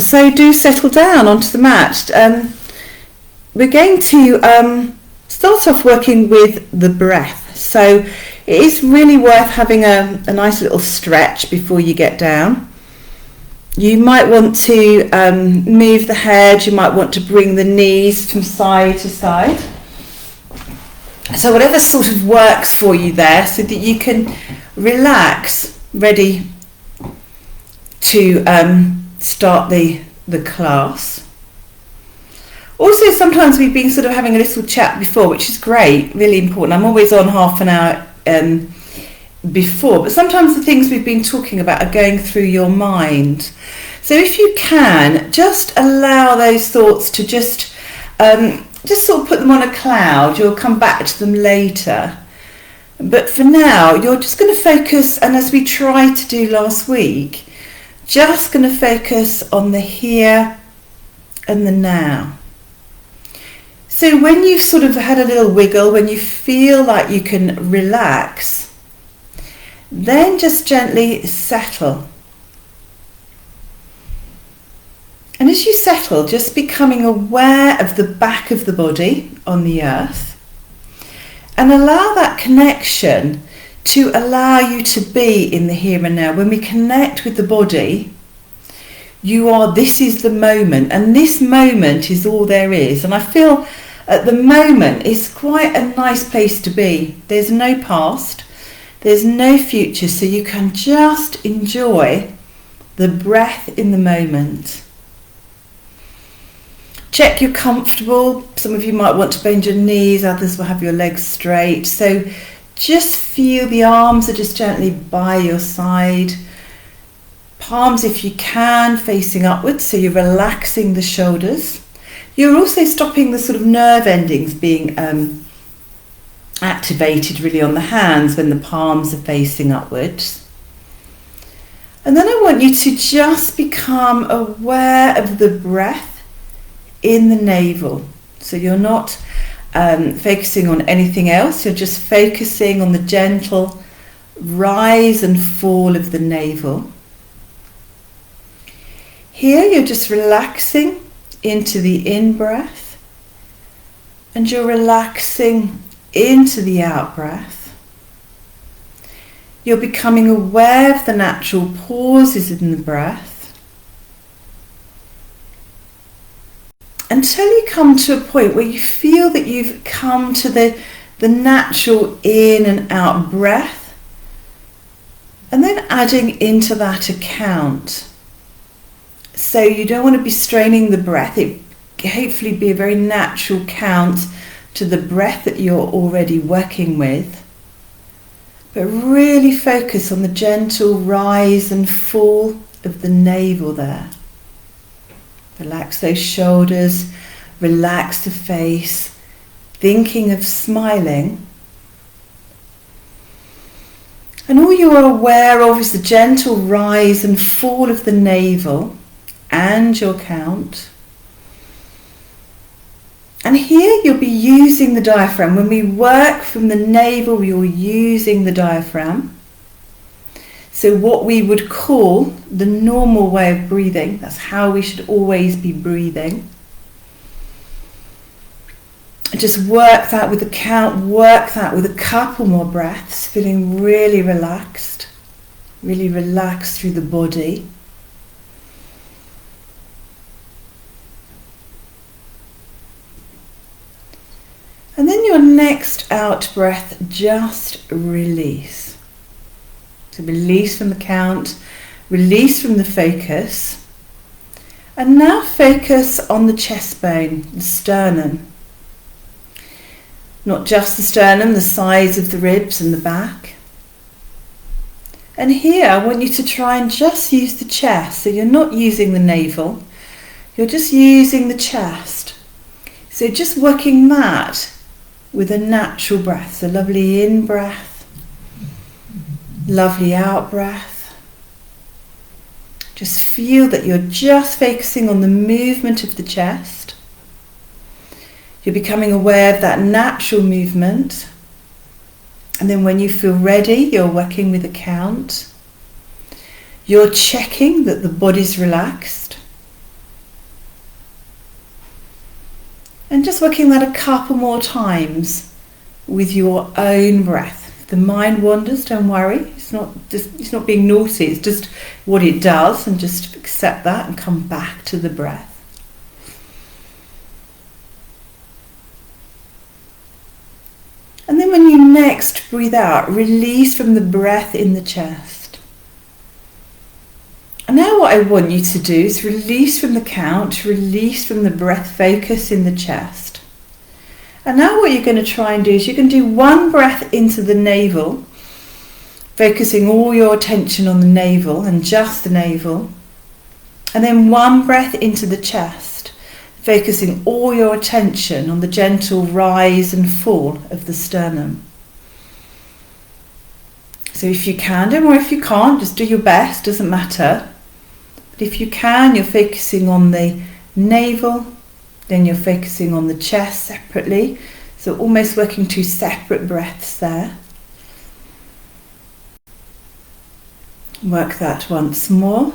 So do settle down onto the mat. We're going to start off working with the breath. So it is really worth having a nice little stretch before you get down. You might want to move the head, you might want to bring the knees from side to side. So whatever sort of works for you there, so that you can relax, ready to start the class. Also, sometimes we've been sort of having a little chat before, which is great, really important. I'm always on half an hour before, but sometimes the things we've been talking about are going through your mind. So if you can, just allow those thoughts to just sort of put them on a cloud. You'll come back to them later. But for now, you're just going to focus, and as we tried to do last week, just going to focus on the here and the now. So when you've sort of had a little wiggle, when you feel like you can relax, then just gently settle. And as you settle, just becoming aware of the back of the body on the earth, and allow that connection to allow you to be in the here and now. When we connect with the body, this is the moment, and this moment is all there is. And I feel at the moment it's quite a nice place to be. There's no past, there's no future, so you can just enjoy the breath in the moment. Check you're comfortable. Some of you might want to bend your knees, others will have your legs straight. So just feel the arms are just gently by your side. Palms, if you can, facing upwards, so you're relaxing the shoulders. You're also stopping the sort of nerve endings being activated really on the hands when the palms are facing upwards. And then I want you to just become aware of the breath in the navel. So you're not focusing on anything else, you're just focusing on the gentle rise and fall of the navel. Here you're just relaxing into the in-breath, and you're relaxing into the out-breath. You're becoming aware of the natural pauses in the breath, until you come to a point where you feel that you've come to the natural in and out breath, and then adding into that a count. So you don't want to be straining the breath. It hopefully be a very natural count to the breath that you're already working with, but really focus on the gentle rise and fall of the navel there. Relax those shoulders, relax the face, thinking of smiling. And all you are aware of is the gentle rise and fall of the navel and your count. And here you'll be using the diaphragm. When we work from the navel, you're using the diaphragm. So what we would call the normal way of breathing, that's how we should always be breathing. Just work that with the count, work that with a couple more breaths, feeling really relaxed through the body. And then your next out breath, just release. So release from the count, release from the focus. And now focus on the chest bone, the sternum. Not just the sternum, the sides of the ribs and the back. And here I want you to try and just use the chest. So you're not using the navel, you're just using the chest. So just working that with a natural breath. So lovely in breath. Lovely out breath. Just feel that you're just focusing on the movement of the chest. You're becoming aware of that natural movement. And then when you feel ready, you're working with a count. You're checking that the body's relaxed. And just working that a couple more times with your own breath. If the mind wanders, don't worry. It's not being naughty, it's just what it does, and just accept that and come back to the breath. And then when you next breathe out, release from the breath in the chest. And now what I want you to do is release from the count, release from the breath focus in the chest. And now what you're going to try and do is you're going to do one breath into the navel, focusing all your attention on the navel and just the navel. And then one breath into the chest, focusing all your attention on the gentle rise and fall of the sternum. So if you can do, or if you can't, just do your best, doesn't matter. But if you can, you're focusing on the navel, then you're focusing on the chest separately. So almost working two separate breaths there. Work that once more.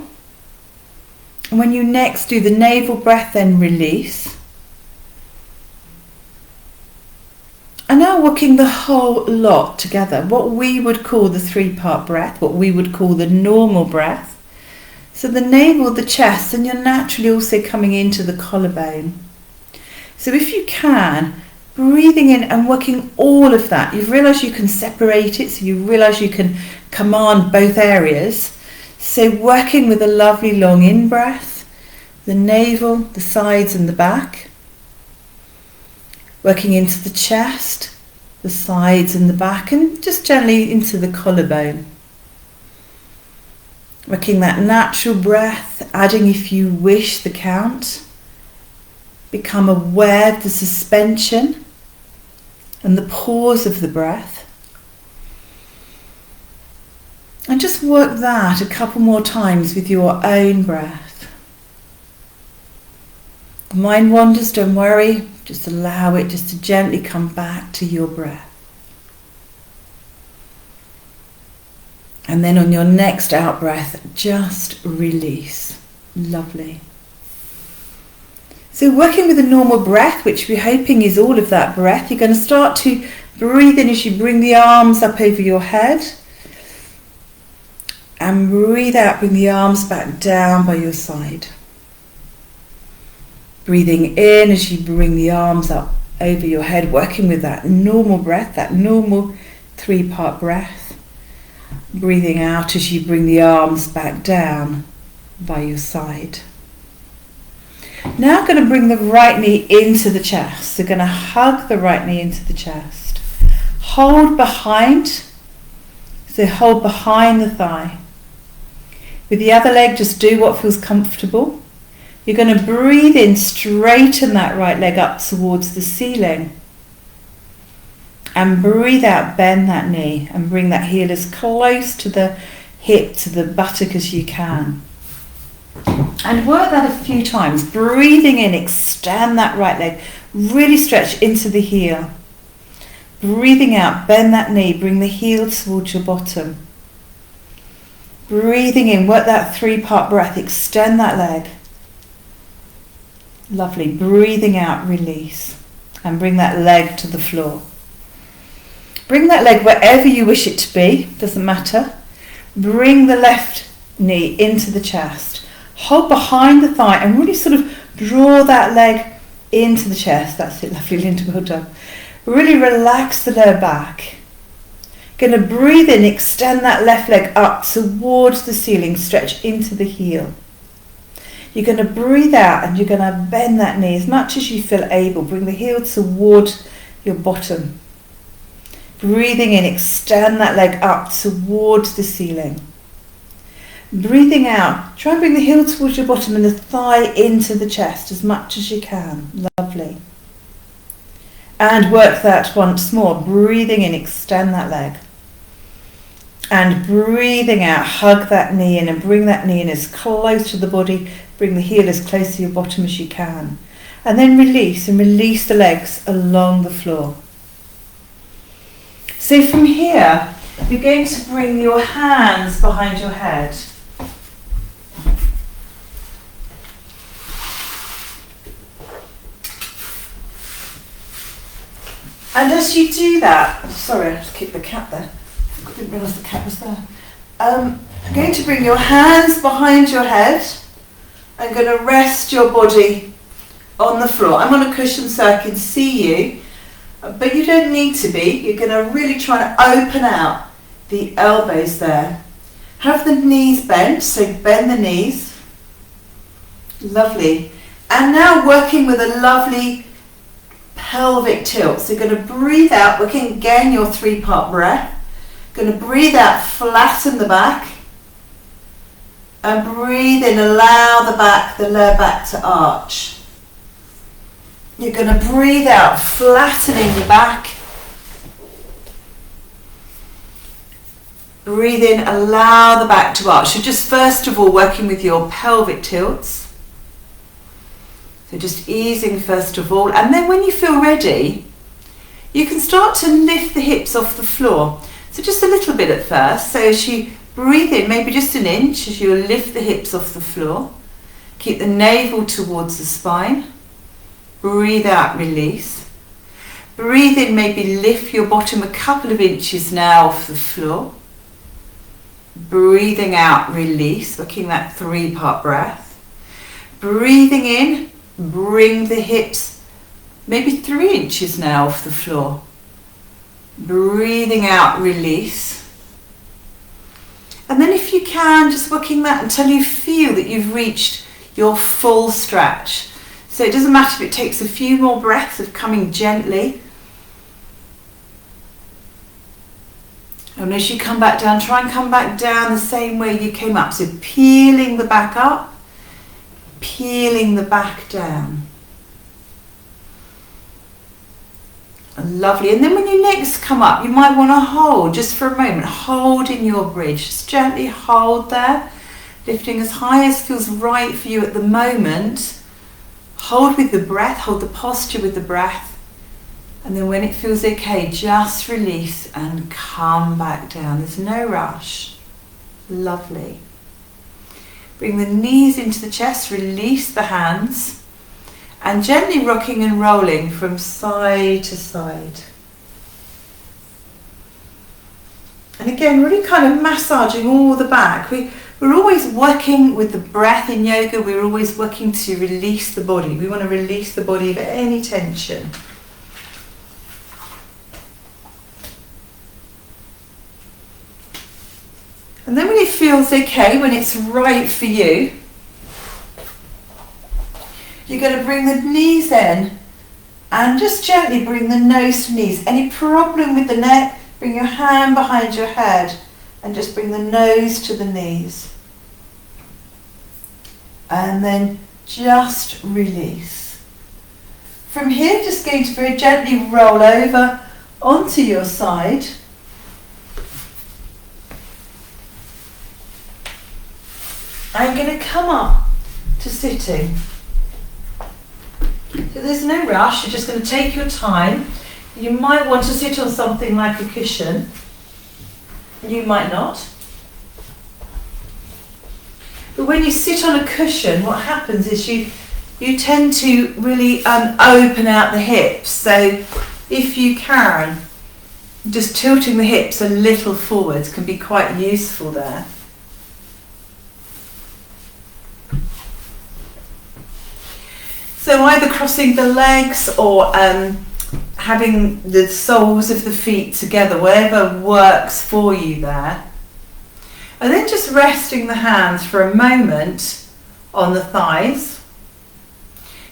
And when you next do the navel breath, then release. And now working the whole lot together, what we would call the three-part breath, what we would call the normal breath. So the navel, the chest, and you're naturally also coming into the collarbone. So if you can, breathing in and working all of that, you've realised you can separate it, so you realise you can command both areas. So working with a lovely long in-breath, the navel, the sides and the back. Working into the chest, the sides and the back, and just gently into the collarbone. Working that natural breath, adding if you wish the count. Become aware of the suspension and the pause of the breath. And just work that a couple more times with your own breath. The mind wanders, don't worry, just allow it just to gently come back to your breath. And then on your next out breath, just release. Lovely. So working with a normal breath, which we're hoping is all of that breath, you're going to start to breathe in as you bring the arms up over your head. And breathe out, bring the arms back down by your side. Breathing in as you bring the arms up over your head, working with that normal breath, that normal three-part breath. Breathing out as you bring the arms back down by your side. Now I'm going to bring the right knee into the chest. So going to hug the right knee into the chest. Hold behind. So hold behind the thigh. With the other leg, just do what feels comfortable. You're going to breathe in, straighten that right leg up towards the ceiling. And breathe out, bend that knee and bring that heel as close to the hip, to the buttock as you can. And work that a few times. Breathing in, extend that right leg, really stretch into the heel. Breathing out, bend that knee, bring the heel towards your bottom. Breathing in, work that three-part breath, extend that leg. Lovely. Breathing out, release. And bring that leg to the floor. Bring that leg wherever you wish it to be, doesn't matter. Bring the left knee into the chest. Hold behind the thigh and really sort of draw that leg into the chest. That's it, lovely, Linda, well done. Really relax the lower back. Going to breathe in, extend that left leg up towards the ceiling, stretch into the heel. You're going to breathe out and you're going to bend that knee as much as you feel able. Bring the heel towards your bottom. Breathing in, extend that leg up towards the ceiling. Breathing out, try and bring the heel towards your bottom and the thigh into the chest as much as you can. Lovely. And work that once more. Breathing in, extend that leg. And breathing out, hug that knee in and bring that knee in as close to the body. Bring the heel as close to your bottom as you can. And then release and release the legs along the floor. So from here, you're going to bring your hands behind your head. And as you do that, sorry, I just kicked the cat there. I didn't realise the cat was there. I'm going to bring your hands behind your head. I'm going to rest your body on the floor. I'm on a cushion so I can see you, but you don't need to be. You're going to really try to open out the elbows there. Have the knees bent, so bend the knees. Lovely. And now working with a lovely pelvic tilt. So you're going to breathe out, working again your 3-part breath. Going to breathe out, flatten the back. And breathe in, allow the lower back to arch. You're going to breathe out, flattening the back. Breathe in, allow the back to arch. So just first of all working with your pelvic tilts. So just easing first of all. And then when you feel ready, you can start to lift the hips off the floor. So just a little bit at first. So as you breathe in, maybe just an inch as you lift the hips off the floor. Keep the navel towards the spine. Breathe out, release. Breathe in, maybe lift your bottom a couple of inches now off the floor. Breathing out, release, working that 3-part breath. Breathing in, bring the hips maybe 3 inches now off the floor. Breathing out, release. And then if you can, just working that until you feel that you've reached your full stretch. So it doesn't matter if it takes a few more breaths of coming gently. And as you come back down, try and come back down the same way you came up. So peeling the back up, peeling the back down. Lovely. And then when you next come up, you might want to hold just for a moment. Hold in your bridge. Just gently hold there, lifting as high as feels right for you at the moment. Hold with the breath, hold the posture with the breath. And then when it feels okay, just release and come back down. There's no rush. Lovely. Bring the knees into the chest, release the hands, and gently rocking and rolling from side to side. And again, really kind of massaging all the back. We're always working with the breath in yoga. We're always working to release the body. We want to release the body of any tension. And then when it feels okay, when it's right for you, you're going to bring the knees in and just gently bring the nose to knees. Any problem with the neck, bring your hand behind your head and just bring the nose to the knees. And then just release. From here, just going to very gently roll over onto your side. I'm going to come up to sitting. So there's no rush, you're just going to take your time. You might want to sit on something like a cushion. You might not. But when you sit on a cushion, what happens is you tend to really open out the hips. So if you can, just tilting the hips a little forwards can be quite useful there. So either crossing the legs or having the soles of the feet together, whatever works for you there. And then just resting the hands for a moment on the thighs.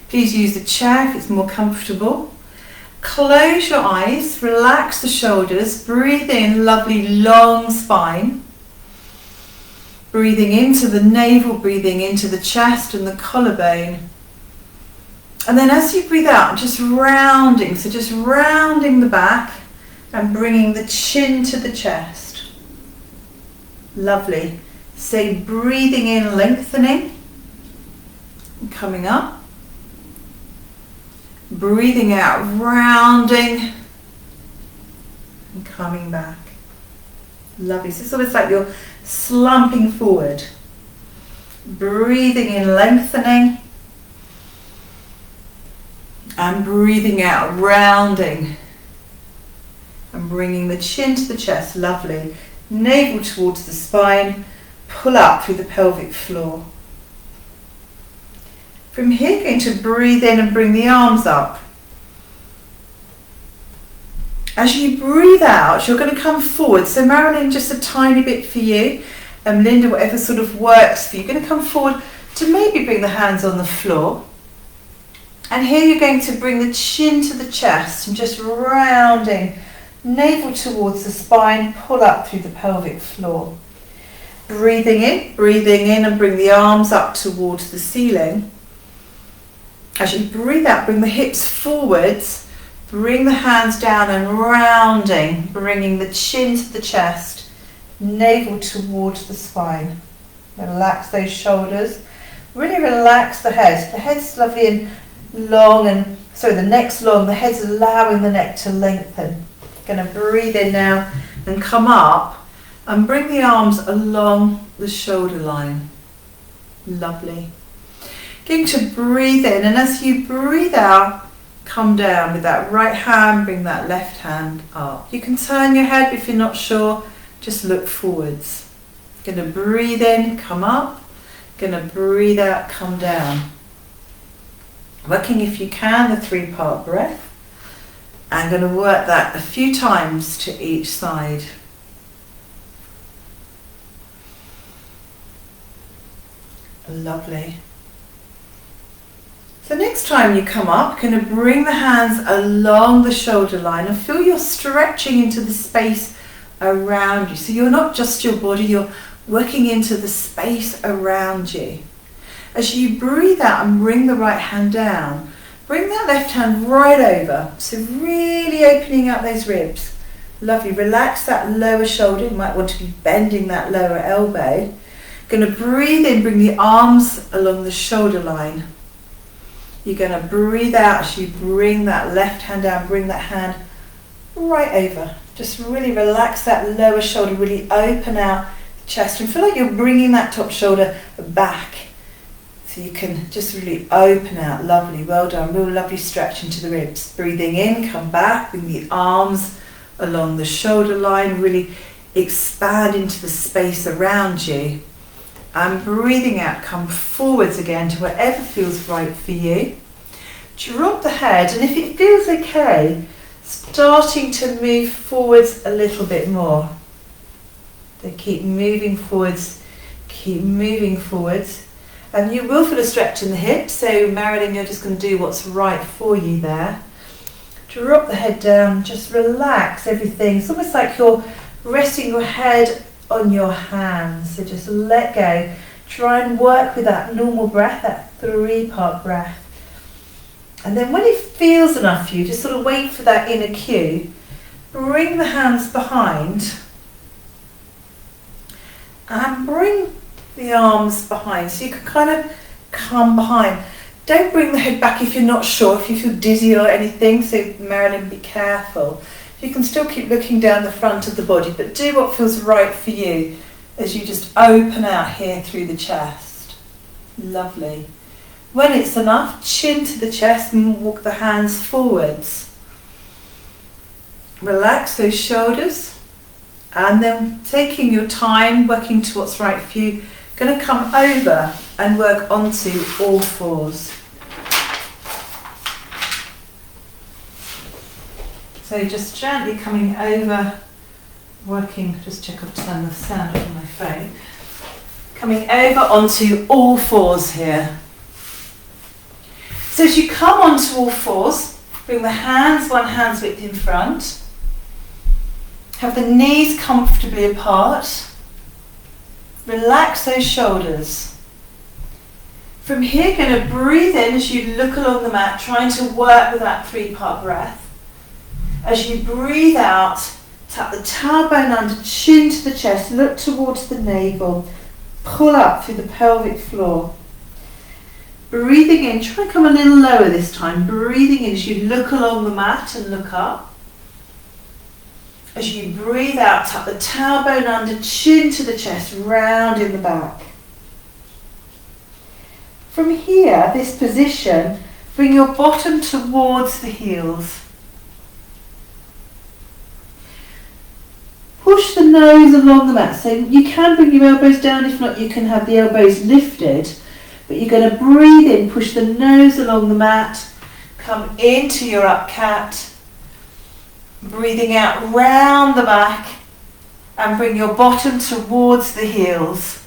Please use a chair if it's more comfortable. Close your eyes, relax the shoulders, breathe in, lovely long spine. Breathing into the navel, breathing into the chest and the collarbone. And then as you breathe out, just rounding, so just rounding the back and bringing the chin to the chest. Lovely. Stay breathing in, lengthening, and coming up. Breathing out, rounding, and coming back. Lovely. So it's almost like you're slumping forward. Breathing in, lengthening. And breathing out, rounding and bringing the chin to the chest, lovely. Navel towards the spine, pull up through the pelvic floor. From here, going to breathe in and bring the arms up. As you breathe out, you're going to come forward. So Marilyn, just a tiny bit for you. Linda, whatever sort of works for you. You're going to come forward to maybe bring the hands on the floor. And here you're going to bring the chin to the chest and just rounding, navel towards the spine, pull up through the pelvic floor. Breathing in and bring the arms up towards the ceiling. As you breathe out, bring the hips forwards, bring the hands down and rounding, bringing the chin to the chest, navel towards the spine. Relax those shoulders, really relax the head. The head's lovely and long, and the neck's long, the head's allowing the neck to lengthen. Going to breathe in now and come up and bring the arms along the shoulder line. Lovely. Going to breathe in, and as you breathe out, come down with that right hand, bring that left hand up. You can turn your head if you're not sure, just look forwards. Going to breathe in, come up. Going to breathe out, come down. Working, if you can, the 3-part breath. I'm going to work that a few times to each side. Lovely. So next time you come up, you're going to bring the hands along the shoulder line and feel you're stretching into the space around you. So you're not just your body, you're working into the space around you. As you breathe out and bring the right hand down, bring that left hand right over. So really opening up those ribs. Lovely. Relax that lower shoulder. You might want to be bending that lower elbow. Going to breathe in, bring the arms along the shoulder line. You're going to breathe out as you bring that left hand down, bring that hand right over. Just really relax that lower shoulder, really open out the chest and feel like you're bringing that top shoulder back. So you can just really open out. Lovely, well done. Real lovely stretch into the ribs. Breathing in, come back, bring the arms along the shoulder line, really expand into the space around you. And breathing out, come forwards again to wherever feels right for you. Drop the head, and if it feels okay, starting to move forwards a little bit more. So keep moving forwards, keep moving forwards. And you will feel a stretch in the hips, so Marilyn, you're just going to do what's right for you there. Drop the head down, just relax everything. It's almost like you're resting your head on your hands, so just let go. Try and work with that normal breath, that 3-part breath. And then when it feels enough for you, just sort of wait for that inner cue. Bring the hands behind and bring the arms behind, so you can kind of come behind. Don't bring the head back if you're not sure, if you feel dizzy or anything, so Marilyn, be careful. You can still keep looking down the front of the body, but do what feels right for you as you just open out here through the chest. Lovely. When it's enough, chin to the chest and walk the hands forwards. Relax those shoulders, and then taking your time, working to what's right for you, going to come over and work onto all fours. So just gently coming over, working, just check I've turned the sound off on my phone. Coming over onto all fours here. So as you come onto all fours, bring the hands, one hand's width in front. Have the knees comfortably apart. Relax those shoulders. From here, going to breathe in as you look along the mat, trying to work with that 3-part breath. As you breathe out, tap the tailbone under, chin to the chest, look towards the navel, pull up through the pelvic floor. Breathing in, try and come a little lower this time. Breathing in as you look along the mat and look up. As you breathe out, tap the tailbone under, chin to the chest, round in the back. From here, this position, bring your bottom towards the heels. push the nose along the mat. So you can bring your elbows down, if not you can have the elbows lifted. But you're going to breathe in, push the nose along the mat, come into your up cat, breathing out round the back, and bring your bottom towards the heels.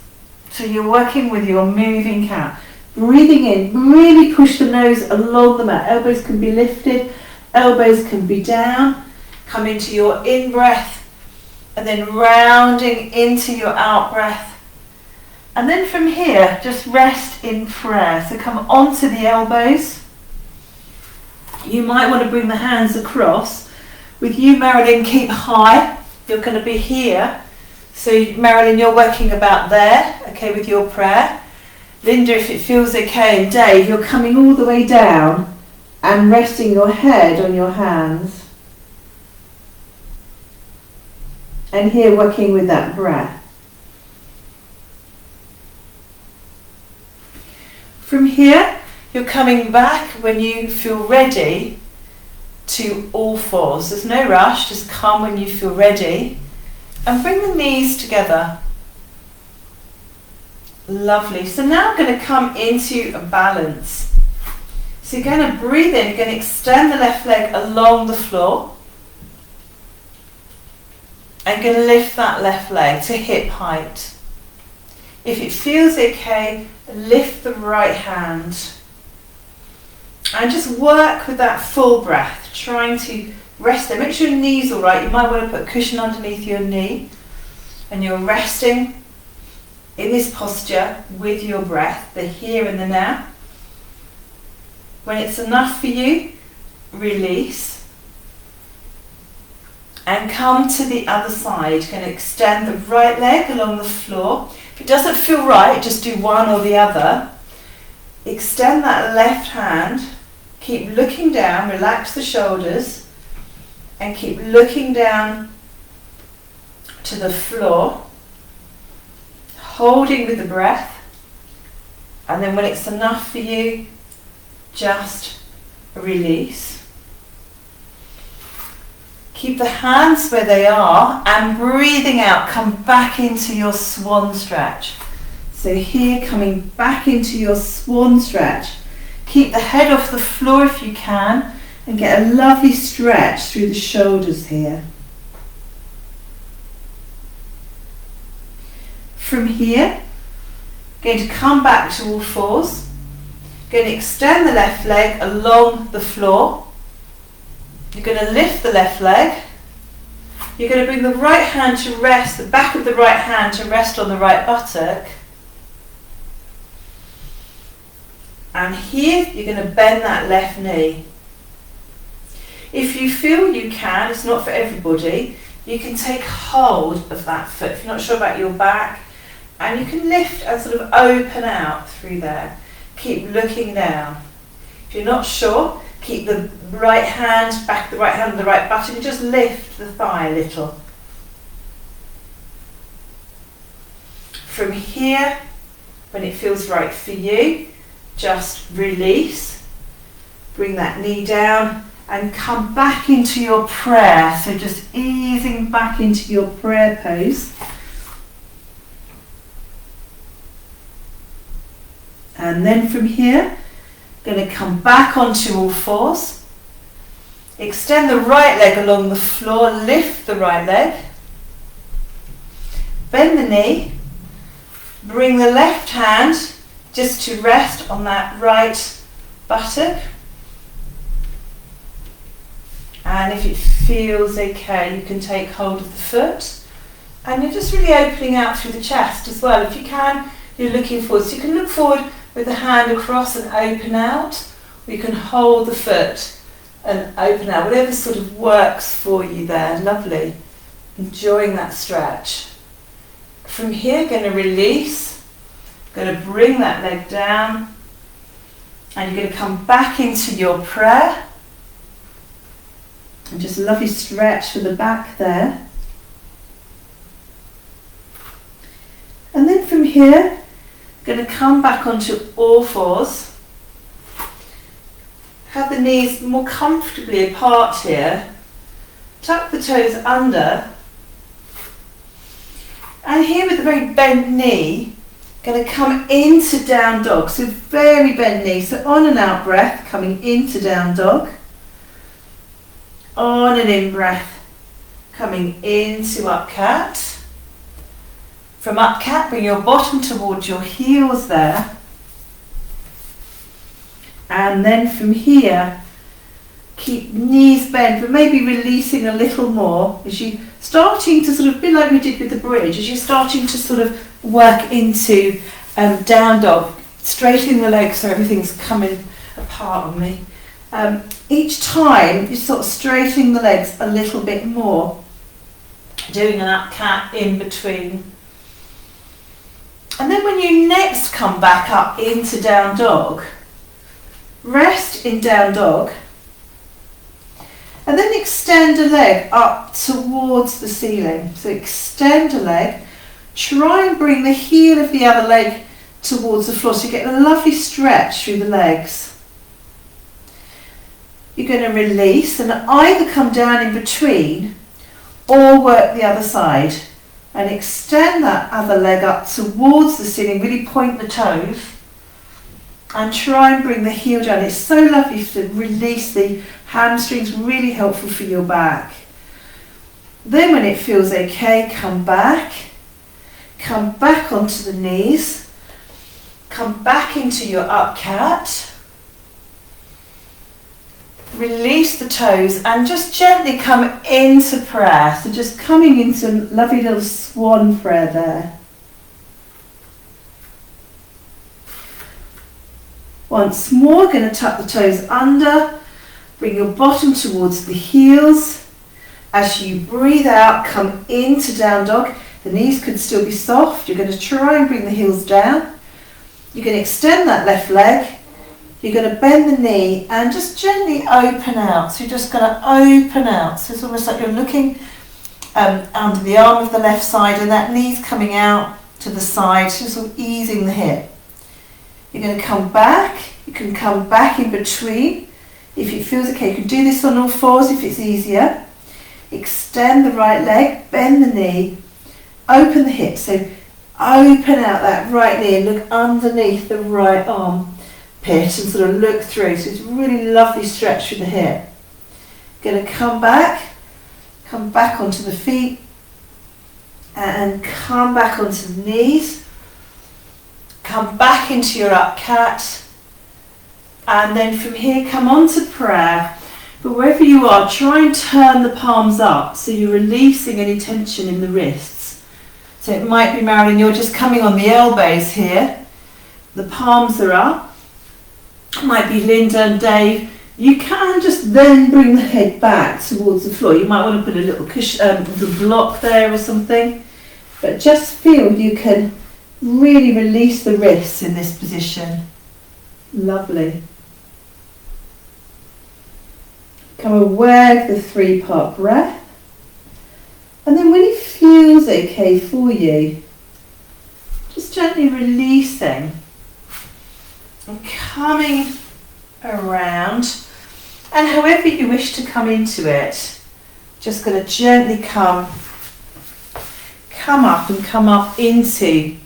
So you're working with your moving cat. Breathing in, really push the nose along the mat. Elbows can be lifted, elbows can be down. Come into your in-breath, and then rounding into your out-breath. And then from here, just rest in prayer. So come onto the elbows. You might want to bring the hands across. With you, Marilyn, keep high. You're going to be here. So Marilyn, you're working about there, okay, with your prayer. Linda, if it feels okay, and Dave, you're coming all the way down and resting your head on your hands. And here working with that breath. From here, you're coming back when you feel ready to all fours. There's no rush, just come when you feel ready. And bring the knees together. Lovely. So now I'm going to come into a balance. So you're going to breathe in, you're going to extend the left leg along the floor. And going to lift that left leg to hip height. If it feels okay, lift the right hand. And just work with that full breath, trying to rest there. Make sure your knee's all right. You might want to put a cushion underneath your knee. And you're resting in this posture with your breath, the here and the now. When it's enough for you, release. And come to the other side. Going to extend the right leg along the floor. If it doesn't feel right, just do one or the other. Extend that left hand. Keep looking down, relax the shoulders. And keep looking down to the floor. Holding with the breath. And then when it's enough for you, just release. Keep the hands where they are and breathing out, come back into your swan stretch. So here, coming back into your swan stretch. Keep the head off the floor if you can and get a lovely stretch through the shoulders here. From here, going to come back to all fours. Going to extend the left leg along the floor. You're going to lift the left leg. You're going to bring the right hand to rest, the back of the right hand to rest on the right buttock. And here you're going to bend that left knee. If you feel you can, it's not for everybody, you can take hold of that foot. If you're not sure about your back, and you can lift and sort of open out through there. Keep looking down. If you're not sure, keep the right hand, back the right hand on the right buttock and just lift the thigh a little. From here, when it feels right for you, just release. Bring that knee down and come back into your prayer. So just easing back into your prayer pose. And then from here, going to come back onto all fours. Extend the right leg along the floor, lift the right leg. Bend the knee. Bring the left hand just to rest on that right buttock. And if it feels okay, you can take hold of the foot. And you're just really opening out through the chest as well. If you can, you're looking forward. So you can look forward with the hand across and open out. Or you can hold the foot and open out. Whatever sort of works for you there. Lovely. Enjoying that stretch. From here, going to release. Going to bring that leg down. And you're going to come back into your prayer. And just a lovely stretch for the back there. And then from here, going to come back onto all fours. Have the knees more comfortably apart here. Tuck the toes under. And here with a very bent knee, going to come into down dog. So very bent knee. So on and out breath, coming into down dog. On and in breath, coming into up cat. From up cat, bring your bottom towards your heels there. And then from here, keep knees bent, but maybe releasing a little more as you starting to sort of, be like we did with the bridge, as you're starting to sort of work into down dog, straightening the legs so everything's coming apart on me. Each time you're sort of straightening the legs a little bit more, doing an up cat in between. And then when you next come back up into down dog, rest in down dog, and then extend a leg up towards the ceiling. So extend a leg, try and bring the heel of the other leg towards the floor so you get a lovely stretch through the legs. You're going to release and either come down in between or work the other side and extend that other leg up towards the ceiling, really point the toes and try and bring the heel down. It's so lovely to release the hamstrings, really helpful for your back. Then when it feels okay, come back onto the knees, come back into your up cat, release the toes and just gently come into prayer. So just coming into a lovely little swan prayer there. Once more, going to tuck the toes under, bring your bottom towards the heels. As you breathe out, come into down dog. The knees could still be soft. You're going to try and bring the heels down. You're going to extend that left leg. You're going to bend the knee and just gently open out. So you're just going to open out. So it's almost like you're looking under the arm of the left side and that knee's coming out to the side, so sort of easing the hip. You're going to come back. You can come back in between. If it feels okay, you can do this on all fours if it's easier. Extend the right leg, bend the knee, open the hip. So open out that right knee and look underneath the right arm pit and sort of look through. So it's a really lovely stretch through the hip. Going to come back onto the feet and come back onto the knees. Come back into your up cat, and then from here come on to prayer. But wherever you are, try and turn the palms up so you're releasing any tension in the wrists. So it might be, Marilyn, you're just coming on the elbows here. The palms are up. It might be Linda and Dave. You can just then bring the head back towards the floor. You might want to put a little cushion, little block there or something. But just feel you can really release the wrists in this position. Lovely. Come aware of the 3-part breath. And then when it feels okay for you, just gently releasing and coming around. And however you wish to come into it, just going to gently come up and come up into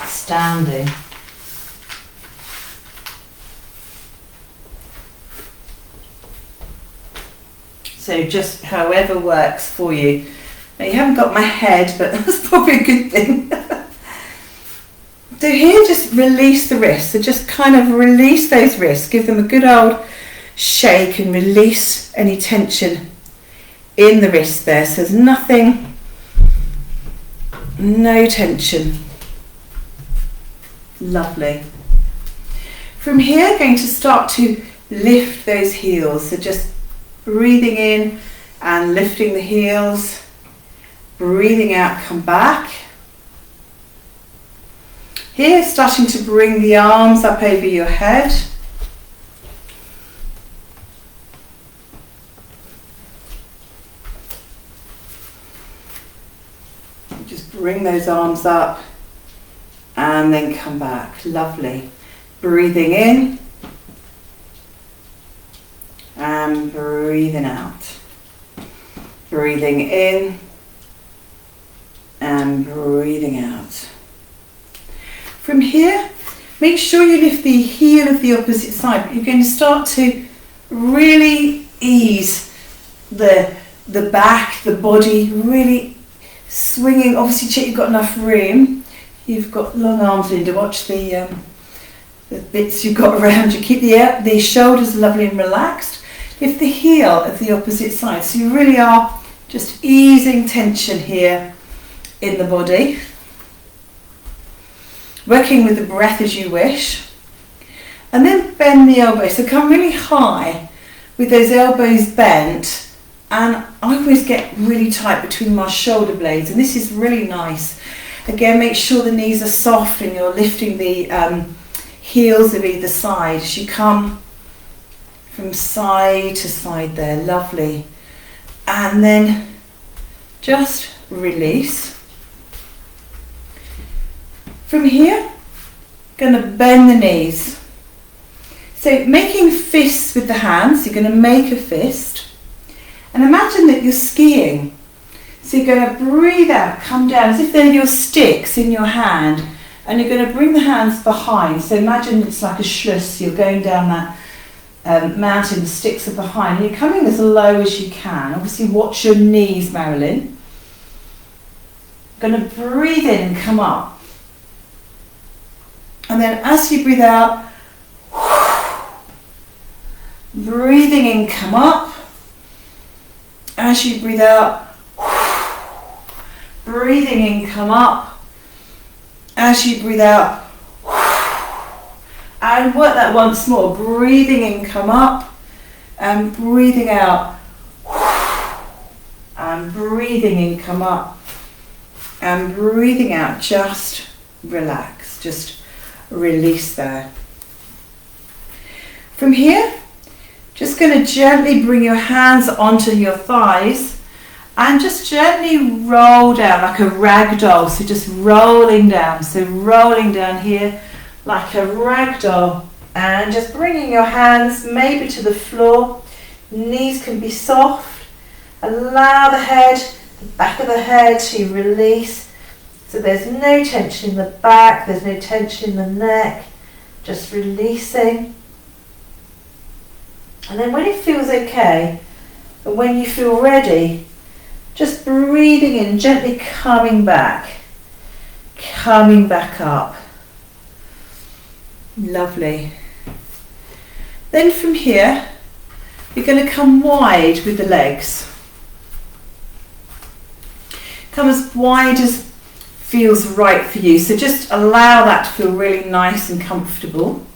standing. So just however works for you. Now you haven't got my head, but that's probably a good thing. So here, just release the wrists. So just kind of release those wrists. Give them a good old shake and release any tension in the wrist there. So there's nothing, no tension. Lovely. From here, going to start to lift those heels. So just breathing in and lifting the heels. Breathing out, come back. Here, starting to bring the arms up over your head. Just bring those arms up and then come back. Lovely. Breathing in and breathing out. Breathing in and breathing out. From here, make sure you lift the heel of the opposite side, but you're going to start to really ease the back, the body, really swinging. Obviously check you've got enough room. You've got long arms, Linda. Watch the bits you've got around you. Keep the shoulders lovely and relaxed. Lift the heel of the opposite side. So you really are just easing tension here in the body. Working with the breath as you wish. And then bend the elbows. So come really high with those elbows bent. And I always get really tight between my shoulder blades. And this is really nice. Again, make sure the knees are soft and you're lifting the heels of either side as you come from side to side there. Lovely. And then just release. From here, going to bend the knees. So making fists with the hands, you're going to make a fist. And imagine that you're skiing. So you're going to breathe out, come down as if they're your sticks in your hand. And you're going to bring the hands behind. So imagine it's like a schluss. You're going down that mountain, the sticks are behind. And you're coming as low as you can. Obviously watch your knees, Marilyn. Going to breathe in and come up. And then as you breathe out, breathing in, come up. As you breathe out, breathing in, come up. As you breathe out, and work that once more. Breathing in, come up, and breathing out, and breathing in, come up, and breathing out. Just relax, just release there. From here, just going to gently bring your hands onto your thighs and just gently roll down like a rag doll. So just rolling down. So rolling down here like a rag doll and just bringing your hands maybe to the floor. Knees can be soft. Allow the head, the back of the head to release. So there's no tension in the back, there's no tension in the neck. Just releasing. And then when it feels okay, and when you feel ready, just breathing in, gently coming back up. Lovely. Then from here, you're going to come wide with the legs. Come as wide as feels right for you. So just allow that to feel really nice and comfortable.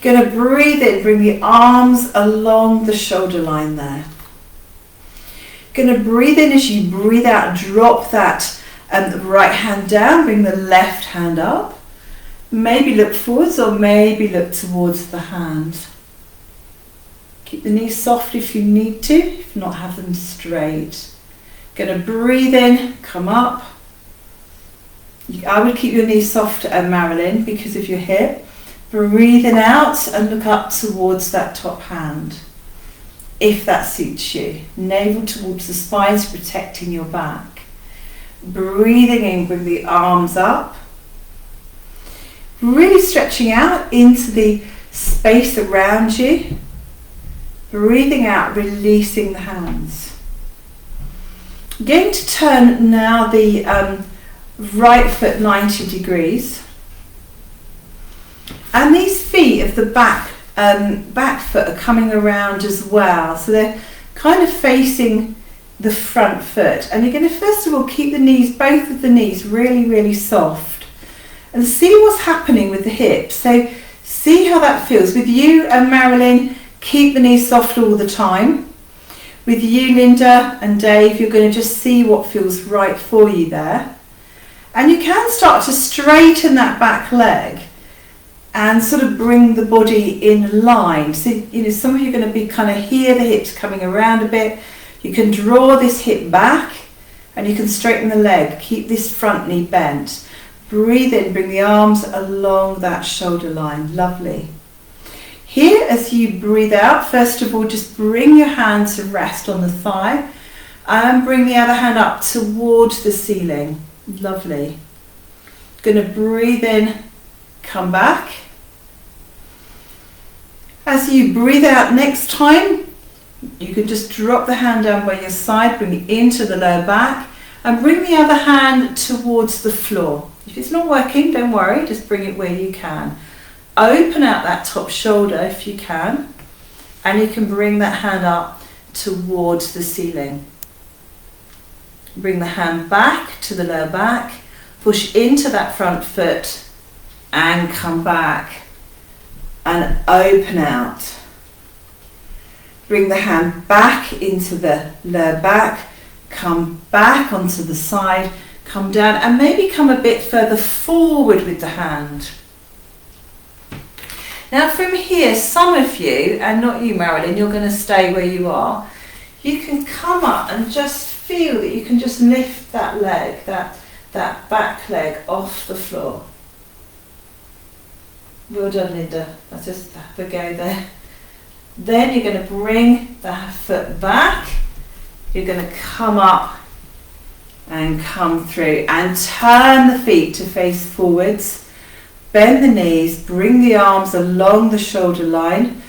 You're going to breathe in, bring the arms along the shoulder line there. You're going to breathe in as you breathe out, drop that right hand down, bring the left hand up. Maybe look forwards or maybe look towards the hand. Keep the knees soft if you need to, if not have them straight. Going to breathe in, come up. I would keep your knees soft, Marilyn, because of your hip. Breathing out and look up towards that top hand, if that suits you. Navel towards the spine, protecting your back. Breathing in, bring the arms up. Really stretching out into the space around you. Breathing out, releasing the hands. I'm going to turn now the right foot 90 degrees. And these feet of the back foot are coming around as well. So they're kind of facing the front foot. And you're going to first of all keep the knees, both of the knees, really, really soft. And see what's happening with the hips. So see how that feels. With you and Marilyn, keep the knees soft all the time. With you, Linda and Dave, you're going to just see what feels right for you there. And you can start to straighten that back leg and sort of bring the body in line. So, some of you are going to be kind of here, the hips coming around a bit. You can draw this hip back and you can straighten the leg. Keep this front knee bent. Breathe in, bring the arms along that shoulder line. Lovely. Here, as you breathe out, first of all, just bring your hand to rest on the thigh. And bring the other hand up towards the ceiling. Lovely. Going to breathe in, come back. As you breathe out next time, you can just drop the hand down by your side, bring it into the lower back, and bring the other hand towards the floor. If it's not working, don't worry, just bring it where you can. Open out that top shoulder if you can, and you can bring that hand up towards the ceiling. Bring the hand back to the lower back, push into that front foot, and come back, and open out. Bring the hand back into the lower back, come back onto the side, come down, and maybe come a bit further forward with the hand. Now from here, some of you, and not you Marilyn, you're going to stay where you are, you can come up and just feel that you can just lift that leg, that back leg off the floor. Well done, Linda. Let's just have a go there. Then you're going to bring the foot back. You're going to come up and come through and turn the feet to face forwards. Bend the knees, bring the arms along the shoulder line,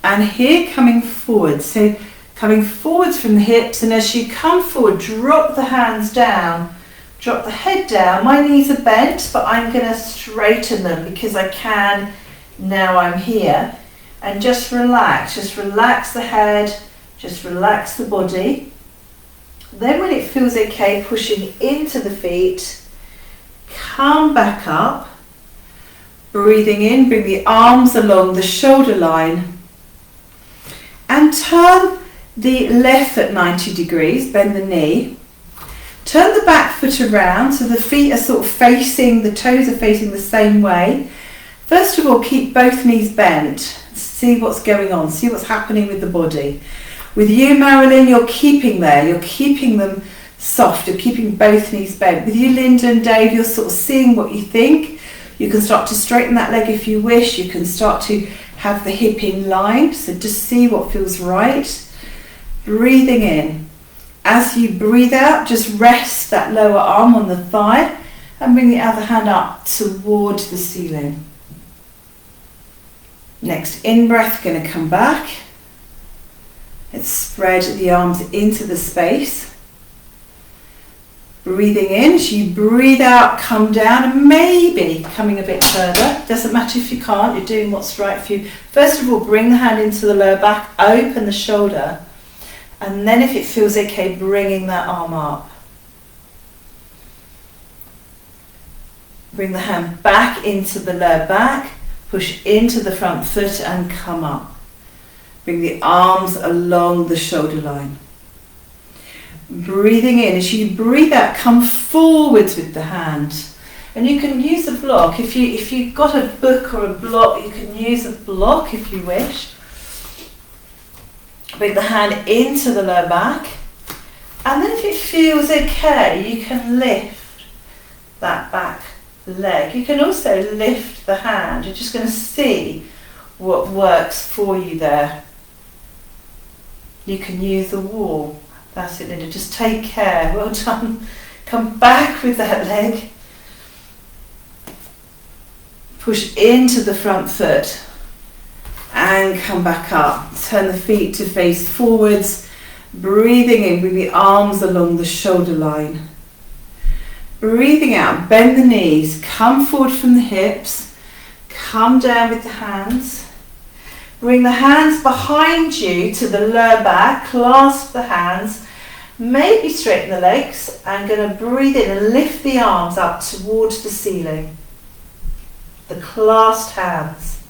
and here coming forward. So coming forwards from the hips, and as you come forward, drop the hands down, drop the head down. My knees are bent, but I'm going to straighten them because I can now I'm here. And just relax the head, just relax the body. Then when it feels okay, pushing into the feet, come back up. Breathing in, bring the arms along the shoulder line and turn the left foot 90 degrees, bend the knee. Turn the back foot around so the feet are sort of facing, the toes are facing the same way. First of all, keep both knees bent. See what's going on, see what's happening with the body. With you, Marilyn, you're keeping there, you're keeping them soft, you're keeping both knees bent. With you, Linda and Dave, you're sort of seeing what you think. You can start to straighten that leg if you wish. You can start to have the hip in line. So just see what feels right. Breathing in. As you breathe out, just rest that lower arm on the thigh and bring the other hand up towards the ceiling. Next in-breath, going to come back. Let's spread the arms into the space. Breathing in, as you breathe out, come down, and maybe coming a bit further. Doesn't matter if you can't, you're doing what's right for you. First of all, bring the hand into the lower back, open the shoulder, and then if it feels okay, bringing that arm up. Bring the hand back into the lower back, push into the front foot and come up. Bring the arms along the shoulder line. Breathing in, as you breathe out, come forwards with the hand. And you can use a block. If you've got a book or a block, you can use a block if you wish. Bring the hand into the lower back. And then if it feels okay, you can lift that back leg. You can also lift the hand. You're just going to see what works for you there. You can use the wall. That's it, Linda. Just take care. Well done. Come back with that leg. Push into the front foot and come back up. Turn the feet to face forwards. Breathing in, bring the arms along the shoulder line. Breathing out, bend the knees. Come forward from the hips. Come down with the hands. Bring the hands behind you to the lower back, clasp the hands, maybe straighten the legs. I'm going to breathe in and lift the arms up towards the ceiling. The clasped hands.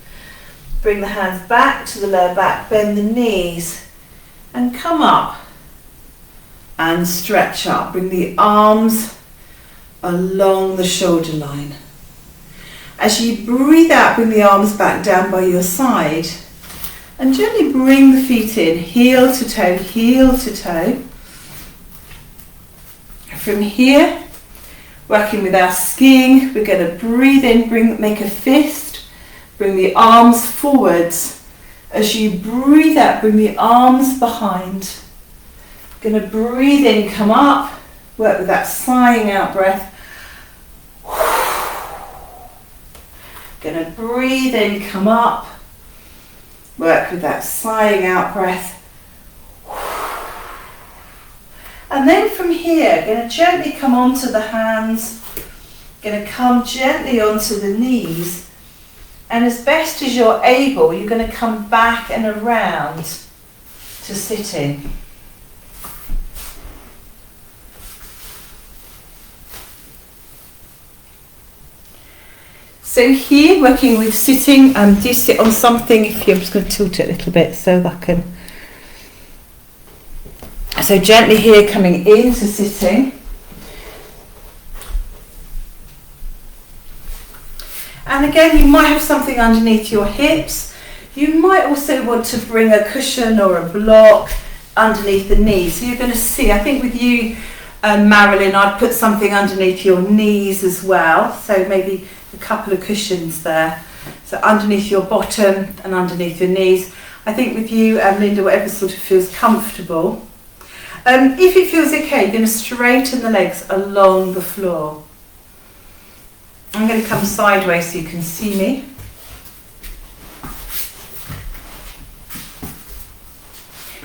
Bring the hands back to the lower back, bend the knees and come up and stretch up. Bring the arms along the shoulder line. As you breathe out, bring the arms back down by your side. And gently bring the feet in, heel to toe, heel to toe. From here, working with our skiing, we're going to breathe in, make a fist, bring the arms forwards. As you breathe out, bring the arms behind. Going to breathe in, come up, work with that sighing out breath. Going to breathe in, come up, work with that sighing out breath. And then from here, going to gently come onto the hands, going to come gently onto the knees, and as best as you're able, you're going to come back and around to sitting. So here, working with sitting, do sit on something. I'm just going to tilt it a little bit so that I can. So gently here, coming into sitting. And again, you might have something underneath your hips. You might also want to bring a cushion or a block underneath the knees. So you're going to see, I think with you, Marilyn, I'd put something underneath your knees as well. So maybe a couple of cushions there. So underneath your bottom and underneath your knees. I think with you, Linda, whatever sort of feels comfortable. If it feels okay, you're going to straighten the legs along the floor. I'm going to come sideways so you can see me.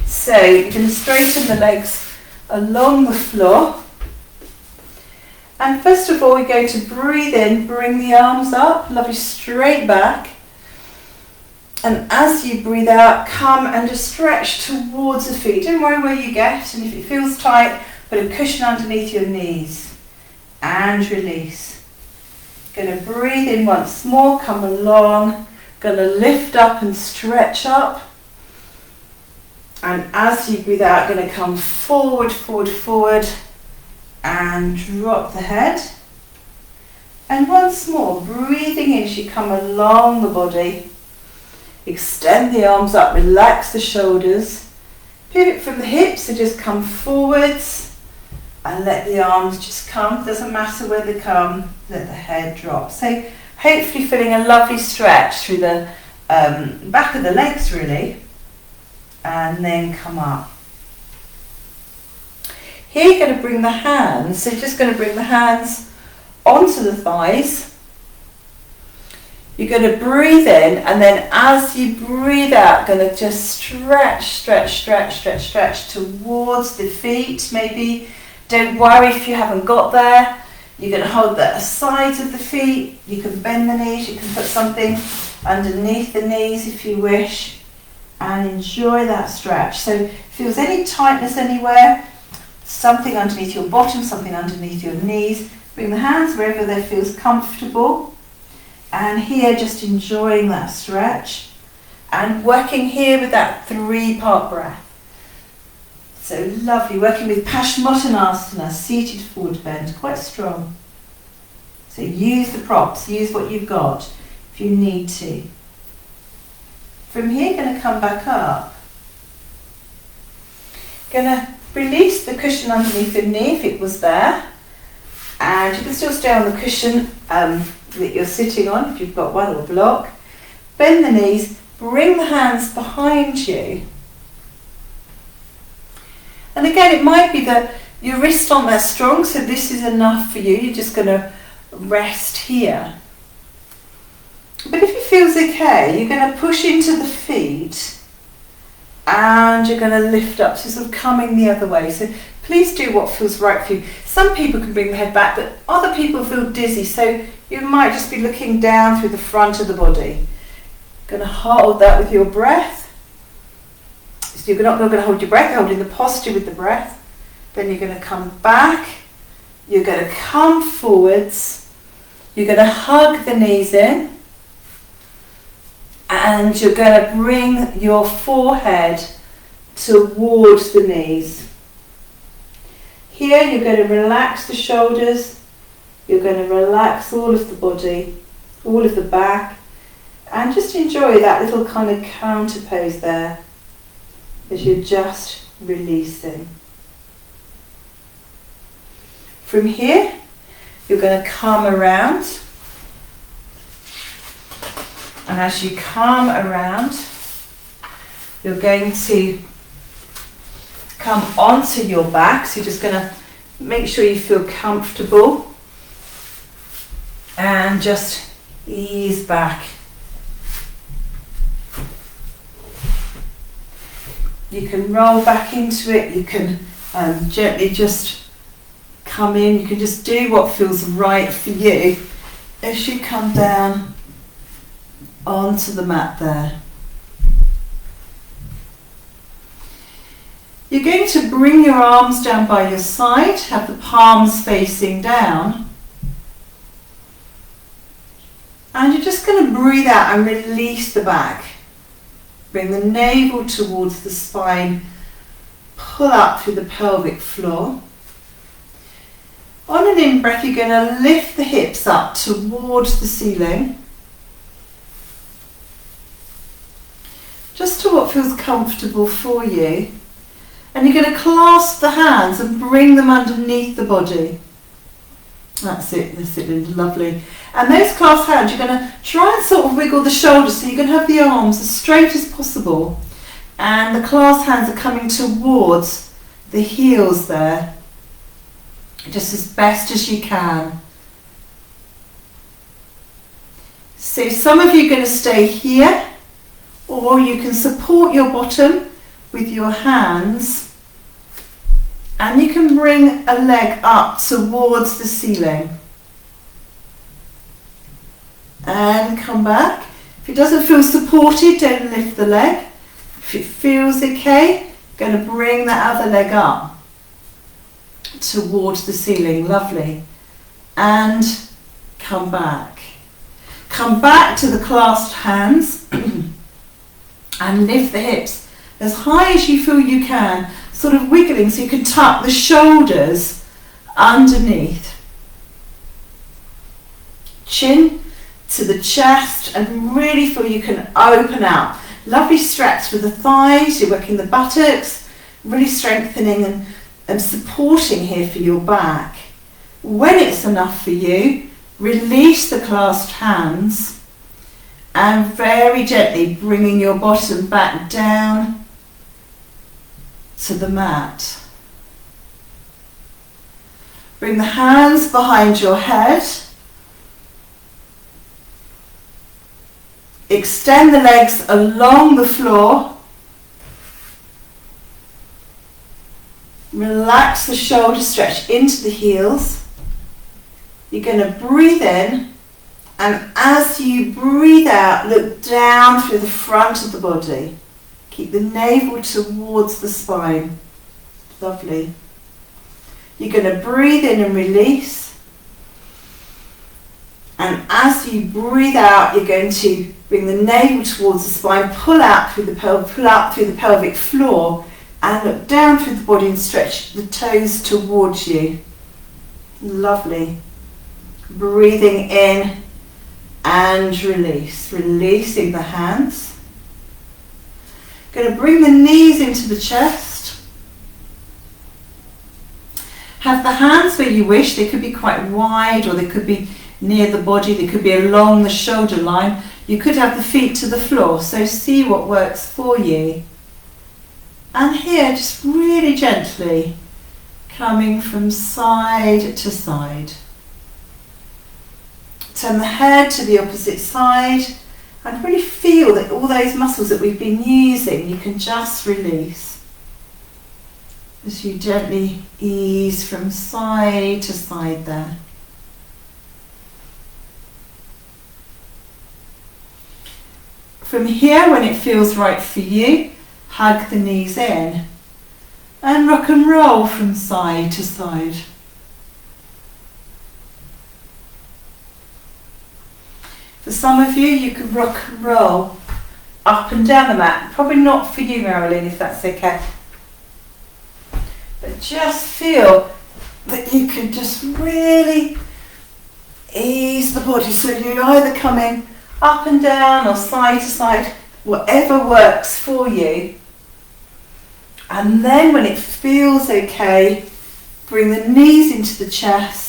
So you're going to straighten the legs along the floor. And first of all, we're going to breathe in, bring the arms up, lovely straight back. And as you breathe out, come and just stretch towards the feet. Don't worry where you get, and if it feels tight, put a cushion underneath your knees. And release. Going to breathe in once more, come along. Going to lift up and stretch up. And as you breathe out, going to come forward, forward, forward. And drop the head. And once more, breathing in as you come along the body. Extend the arms up, relax the shoulders. Pivot from the hips, so just come forwards. And let the arms just come. Doesn't matter where they come, let the head drop. So hopefully feeling a lovely stretch through the back of the legs really. And then come up. Here you're going to bring the hands, so you're just going to bring the hands onto the thighs. You're going to breathe in, and then as you breathe out, going to just stretch towards the feet. Maybe don't worry if you haven't got there. You're going to hold the sides of the feet. You can bend the knees. You can put something underneath the knees if you wish, and enjoy that stretch. So if there's any tightness anywhere, something underneath your bottom, something underneath your knees. Bring the hands wherever they feels comfortable. And here, just enjoying that stretch. And working here with that 3-part breath. So lovely, working with Paschimottanasana, seated forward bend, quite strong. So use the props, use what you've got if you need to. From here, going to come back up. Going to release the cushion underneath the knee if it was there. And you can still stay on the cushion that you're sitting on if you've got one or block. Bend the knees, bring the hands behind you. And again, it might be that your wrists aren't that strong, so this is enough for you. You're just going to rest here. But if it feels okay, you're going to push into the feet and you're going to lift up, so sort of coming the other way. So please do what feels right for you. Some people can bring the head back, but other people feel dizzy, so you might just be looking down through the front of the body. Going to hold that with your breath. So you're not going to hold your breath, you're holding the posture with the breath. Then you're going to come back. You're going to come forwards. You're going to hug the knees in. And you're going to bring your forehead towards the knees. Here you're going to relax the shoulders. You're going to relax all of the body, all of the back. And just enjoy that little kind of counter pose there as you're just releasing. From here, you're going to come around. And as you come around, you're going to come onto your back. So you're just going to make sure you feel comfortable and just ease back. You can roll back into it. You can gently just come in. You can just do what feels right for you as you come down onto the mat there. You're going to bring your arms down by your side, have the palms facing down. And you're just going to breathe out and release the back. Bring the navel towards the spine, pull up through the pelvic floor. On an in-breath, you're going to lift the hips up towards the ceiling. Just to what feels comfortable for you. And you're going to clasp the hands and bring them underneath the body. That's it, Linda, lovely. And those clasped hands, you're going to try and sort of wiggle the shoulders so you can have the arms as straight as possible. And the clasped hands are coming towards the heels there, just as best as you can. So some of you are going to stay here, or you can support your bottom with your hands. And you can bring a leg up towards the ceiling. And come back. If it doesn't feel supported, don't lift the leg. If it feels okay, going to bring that other leg up towards the ceiling. Lovely. And come back. Come back to the clasped hands and lift the hips as high as you feel you can. Sort of wiggling so you can tuck the shoulders underneath. Chin to the chest and really feel you can open out. Lovely stretch with the thighs, you're working the buttocks, really strengthening and supporting here for your back. When it's enough for you, release the clasped hands and very gently bringing your bottom back down to the mat. Bring the hands behind your head. Extend the legs along the floor. Relax the shoulders, stretch into the heels. You're going to breathe in, and as you breathe out, look down through the front of the body. Keep the navel towards the spine. Lovely. You're going to breathe in and release. And as you breathe out, you're going to bring the navel towards the spine, pull out through the pull up through the pelvic floor, and look down through the body and stretch the toes towards you. Lovely. Breathing in and release. Releasing the hands. Going to bring the knees into the chest. Have the hands where you wish. They could be quite wide, or they could be near the body. They could be along the shoulder line. You could have the feet to the floor. So see what works for you. And here, just really gently coming from side to side. Turn the head to the opposite side. And really feel that all those muscles that we've been using, you can just release. As you gently ease from side to side there. From here, when it feels right for you, hug the knees in. And rock and roll from side to side. For some of you, you can rock and roll up and down the mat. Probably not for you, Marilyn, if that's okay. But just feel that you can just really ease the body. So you're either coming up and down or side to side, whatever works for you. And then when it feels okay, bring the knees into the chest.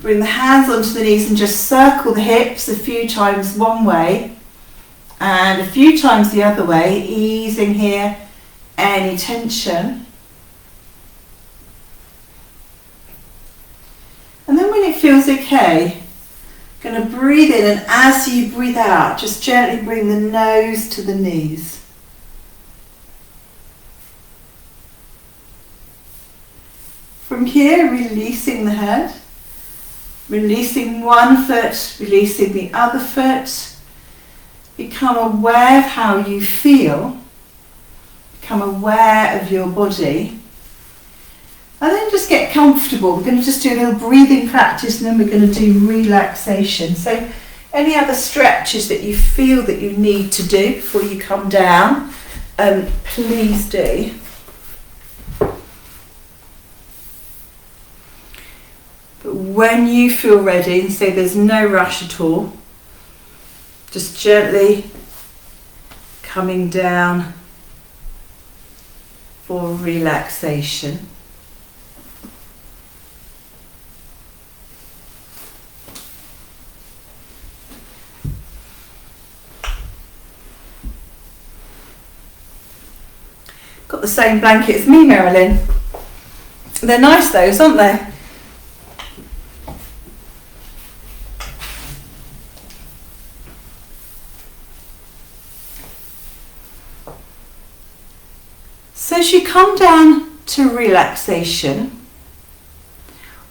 Bring the hands onto the knees and just circle the hips a few times one way. And a few times the other way, easing here any tension. And then when it feels okay, going to breathe in, and as you breathe out, just gently bring the nose to the knees. From here, releasing the head, releasing one foot, releasing the other foot. Become aware of how you feel. Become aware of your body. And then just get comfortable. We're going to just do a little breathing practice, and then we're going to do relaxation. So any other stretches that you feel that you need to do before you come down, please do. But when you feel ready, and say there's no rush at all, just gently coming down for relaxation. Got the same blanket as me, Marilyn. They're nice those, aren't they? So as you come down to relaxation,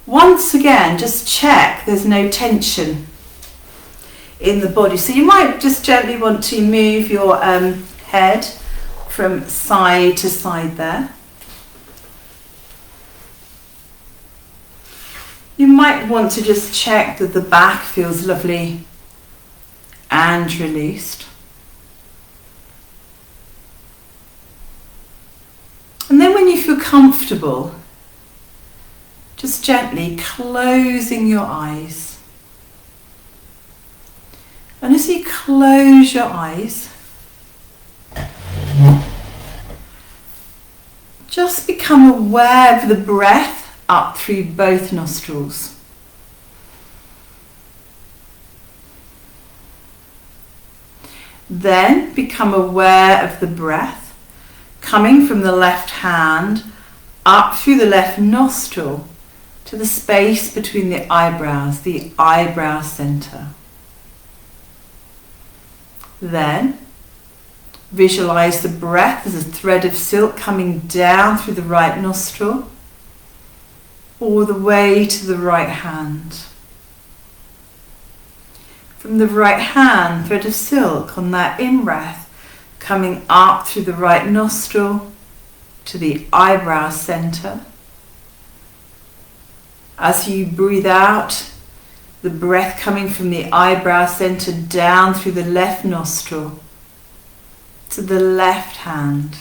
once again, just check there's no tension in the body. So you might just gently want to move your head from side to side there. You might want to just check that the back feels lovely and released. And then when you feel comfortable, just gently closing your eyes. And as you close your eyes, just become aware of the breath up through both nostrils. Then become aware of the breath coming from the left hand up through the left nostril to the space between the eyebrow center. Then visualize the breath as a thread of silk coming down through the right nostril all the way to the right hand. From the right hand, thread of silk on that in-breath coming up through the right nostril to the eyebrow center. As you breathe out, the breath coming from the eyebrow center down through the left nostril to the left hand.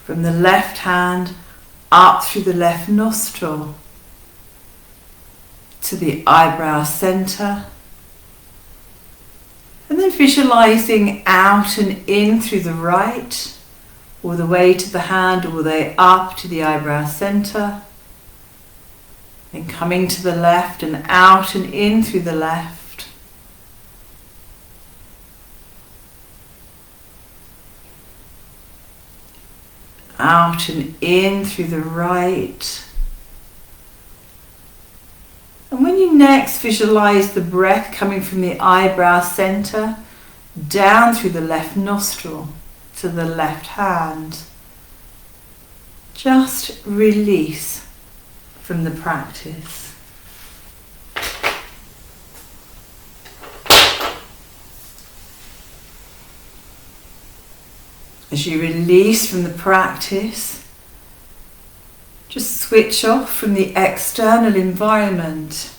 From the left hand up through the left nostril to the eyebrow center. And then visualizing out and in through the right, all the way to the hand, all the way up to the eyebrow center. Then coming to the left and out and in through the left. Out and in through the right. And when you next visualize the breath coming from the eyebrow center down through the left nostril to the left hand, just release from the practice. As you release from the practice, just switch off from the external environment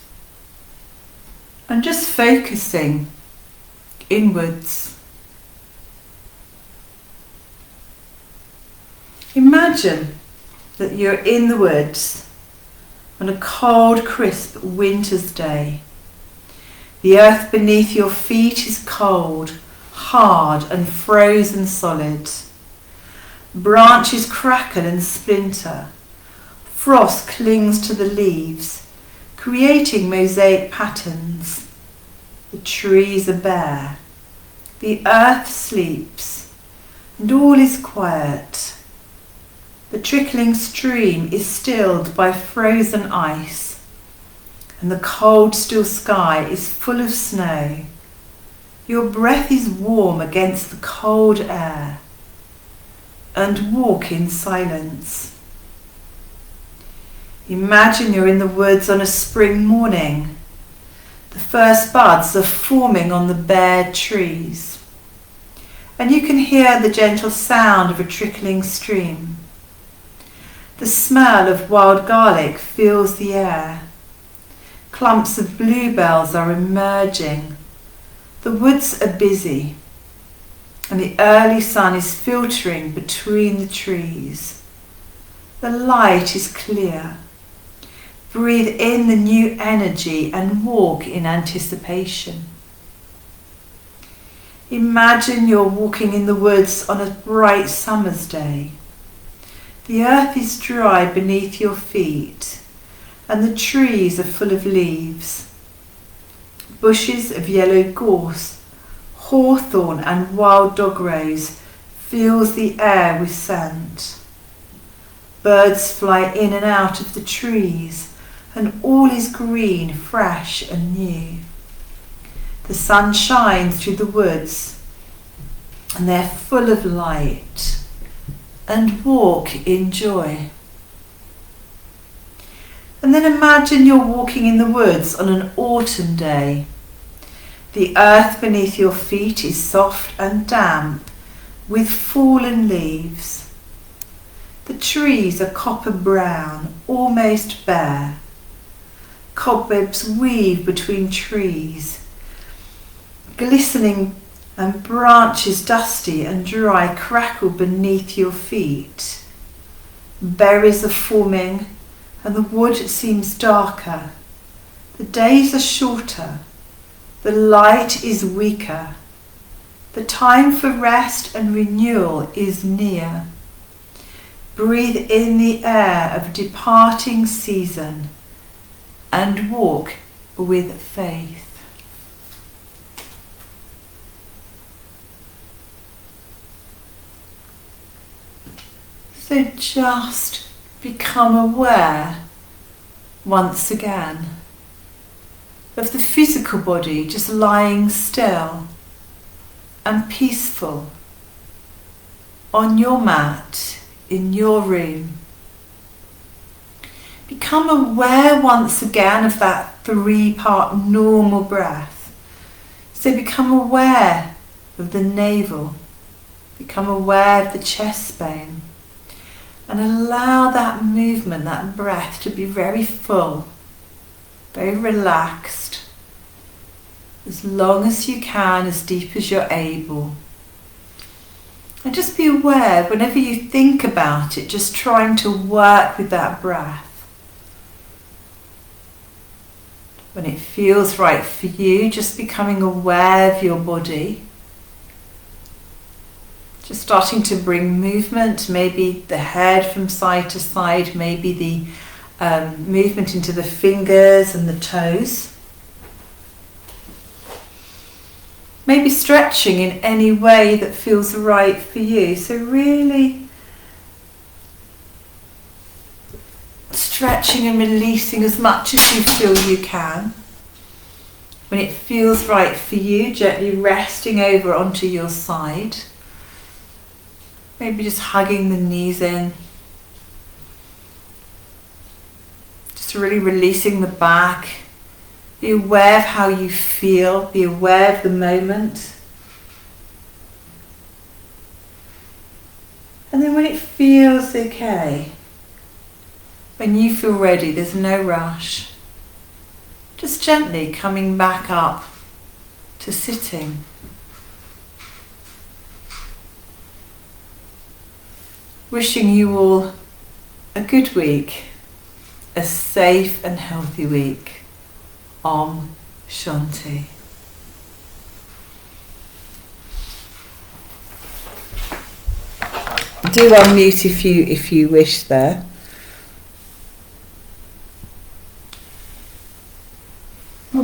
and just focusing inwards. Imagine that you're in the woods on a cold, crisp winter's day. The earth beneath your feet is cold, hard and frozen solid. Branches crackle and splinter. Frost clings to the leaves, creating mosaic patterns. The trees are bare. The earth sleeps, and all is quiet. The trickling stream is stilled by frozen ice, and the cold still sky is full of snow. Your breath is warm against the cold air, and walk in silence. Imagine you're in the woods on a spring morning. The first buds are forming on the bare trees, and you can hear the gentle sound of a trickling stream. The smell of wild garlic fills the air. Clumps of bluebells are emerging. The woods are busy, and the early sun is filtering between the trees. The light is clear. Breathe in the new energy and walk in anticipation. Imagine you're walking in the woods on a bright summer's day. The earth is dry beneath your feet, and the trees are full of leaves. Bushes of yellow gorse, hawthorn and wild dog rose fills the air with scent. Birds fly in and out of the trees, and all is green, fresh and new. The sun shines through the woods, and they're full of light, and walk in joy. And then imagine you're walking in the woods on an autumn day. The earth beneath your feet is soft and damp with fallen leaves. The trees are copper brown, almost bare. Cobwebs weave between trees, glistening, and branches dusty and dry crackle beneath your feet. Berries are forming, and the wood seems darker. The days are shorter. The light is weaker. The time for rest and renewal is near. Breathe in the air of departing season and walk with faith. So just become aware once again of the physical body just lying still and peaceful on your mat in your room. Become aware once again of that 3-part normal breath. So become aware of the navel, become aware of the chest bone, and allow that movement, that breath to be very full, very relaxed, as long as you can, as deep as you're able. And just be aware, whenever you think about it, just trying to work with that breath. When it feels right for you, just becoming aware of your body. Just starting to bring movement, maybe the head from side to side, maybe the movement into the fingers and the toes. Maybe stretching in any way that feels right for you. So really stretching and releasing as much as you feel you can. When it feels right for you, gently resting over onto your side. Maybe just hugging the knees in. Just really releasing the back. Be aware of how you feel. Be aware of the moment. And then when it feels okay, when you feel ready, there's no rush. Just gently coming back up to sitting. Wishing you all a good week, a safe and healthy week. Om Shanti. Do unmute if you wish there.